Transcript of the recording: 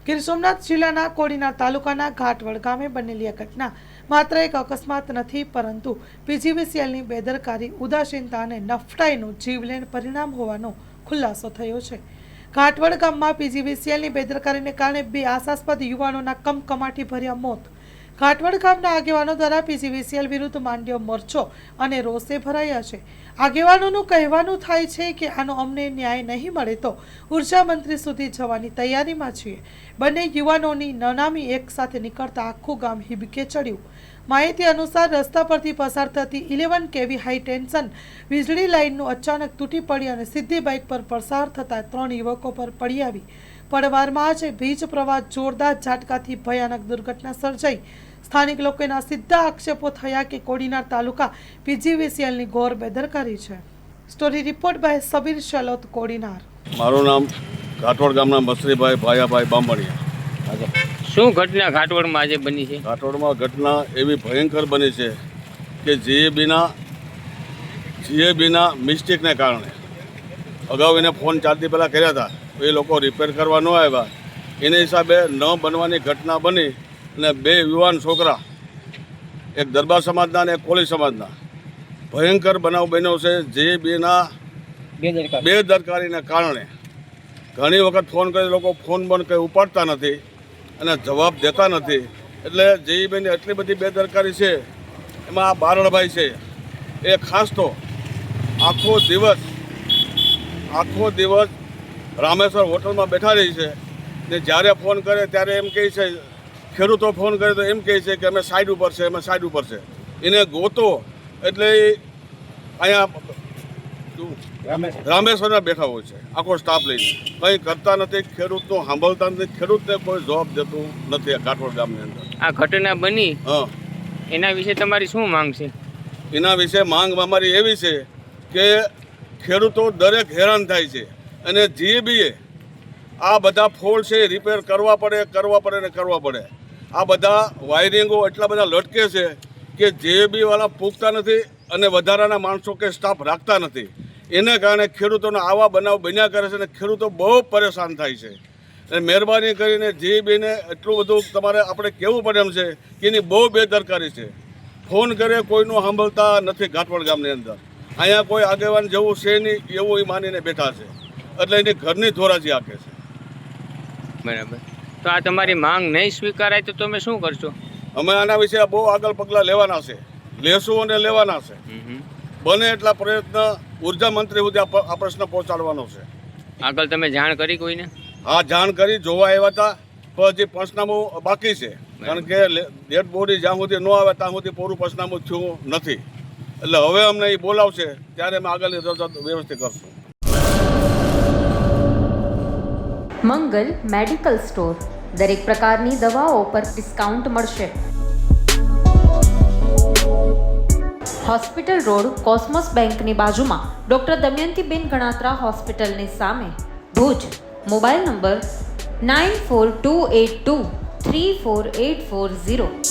ગીર સોમનાથ જિલ્લાના કોડીનાર તાલુકાના ઘાટવડ ગામે બનેલી આ ઘટના માત્ર એક અકસ્માત નથી, પરંતુ પીજીવીસીએલની બેદરકારી, ઉદાસીનતા અને નફટાઈનું જીવલેણ પરિણામ હોવાનો ખુલાસો થયો છે. ઘાટવડ ગામમાં પીજીવીસીએલની બેદરકારીને કારણે 2 આશાસ્પદ યુવાનોના કમકમાટી ભર્યા મોત. ઘાટવડ ગામના આગેવાનો દ્વારા પીજીવીસીએલ વિરુદ્ધ માંડ્યો મોરચો અને રોષે ભરાયા છે. આગેવાનોનું કહેવાનું થાય છે કે આનો અમને ન્યાય નહીં મળે તો ઉર્જા મંત્રી સુધી જવાની તૈયારીમાં છીએ. બંને યુવાનોની નનામી એક સાથે નીકળતા આખું ગામ હિબકે ચડ્યું. માહિતી અનુસાર રસ્તા પરથી પસાર થતી 11 kV હાઈ ટેન્શન વીજળી લાઇનનું અચાનક તૂટી પડી અને સીધી બાઇક પર પસાર થતા 3 યુવકો પર પડી આવી. પડવારમાં જ વીજ પ્રવાહ જોરદાર ઝાટકાથી ભયાનક દુર્ઘટના સર્જાઈ. સ્થાનિક લોકોના સીધા આક્ષેપો થયા કે કોડીનાર તાલુકા પીજીવીસીએલની ઘોર બેદરકારી છે. Story report by Sabir Shelot, Kodinar. મારું નામ ઘાટવડ ગામના મસરીભાઈ ભાયાભાઈ બામણિયા. શું ઘટના ઘાટવડમાં આજે બની છે? ઘાટવડમાં ઘટના એવી ભયંકર બની છે કે જીએબીના મિસ્ટેકને કારણે અગાઉ એને ફોન 4 દી પહેલાં કર્યા હતા, એ લોકો રિપેર કરવા ન આવ્યા. એને હિસાબે ન બનવાની ઘટના બની અને 2 યુવાન છોકરા, એક દરબાર સમાજના અને એક કોળી સમાજના, ભયંકર બનાવ બન્યો છે. જીએબીના બેદરકારીને કારણે ઘણી વખત ફોન કરી લોકો ફોન બંધ કંઈ ઉપાડતા નથી અને જવાબ દેતા નથી. એટલે જીઈબીની એટલી બધી બેદરકારી છે. એમાં આ બારણભાઈ છે, એ ખાસ તો આખો દિવસ રામેશ્વર હોટલમાં બેઠા રહી છે ને જ્યારે ફોન કરે ત્યારે એમ કહે છે, ખેડૂતો ફોન કરે તો એમ કહે છે કે અમે સાઈડ ઉપર છે. એને ગોતો એટલે અહીંયા રામેશ્વરમાં બેઠા હોય છે આખો સ્ટાફ લઈને, કંઈ કરતા નથી, ખેડૂતનું સાંભળતા નથી, ખેડૂતને કોઈ જવાબ દેતું નથી. આ ઘાટવડ ગામની અંદર આ ઘટના બની, એના વિશે તમારી શું માંગ છે? એના વિશે માંગ અમારી એવી છે કે ખેડૂતો દરેક હેરાન થાય છે અને જીએબીએ આ બધા ફોલ્ટ છે રિપેર કરવા પડે. આ બધા વાયરિંગો એટલા બધા લટકે છે કે જીએબીવાળા પૂગતા નથી અને વધારાના માણસો કે સ્ટાફ રાખતા નથી. એને કારણે ખેડૂતોને આવા બનાવ બન્યા કરે છે અને ખેડૂતો બહુ પરેશાન થાય છે. અને મહેરબાની કરીને જીબીને એટલું બધું તમારે આપણે કહેવું પડે એમ છે કે એની બહુ બેદરકારી છે. ફોન કરે કોઈનું સાંભળતા નથી. ઘાટવડ ગામની અંદર અહીંયા કોઈ આગેવાન જેવું છે નહીં એવું એ માનીને બેઠા છે, એટલે એની ઘરની ધોરાજી આંકે છે. બરાબર. તો આ તમારી માંગ નહીં સ્વીકારાય તો તમે શું કરશો? અમે આના વિશે બહુ આગળ પગલાં લેવાના છે, લેશું અને લેવાના છે. બને એટલા પ્રયત્ન ઉર્જા મંત્રી સુધી આ પ્રશ્ન પહોંચાડવાનો છે. આગળ તમે જાણ કરી કોઈને? હા, જાણ કરી, જોવા આવ્યા હતા, પણ હજી પંચનામું બાકી છે. કારણ કે ડેડ બોડી જ્યાં સુધી ન આવે ત્યાં સુધી પૂરું પંચનામું થયું નથી. એટલે હવે અમને એ બોલાવશે ત્યારે અમે આગળની વ્યવસ્થિત કરશું. મંગલ મેડિકલ સ્ટોર, દરેક પ્રકારની દવાઓ પર ડિસ્કાઉન્ટ મળશે. હોસ્પિટલ રોડ, કોસ્મોસ બેંકની બાજુમાં, ડૉક્ટર દમયંતીબેન ગણાત્રા હોસ્પિટલની સામે, ભુજ. Mobile number 9428234840.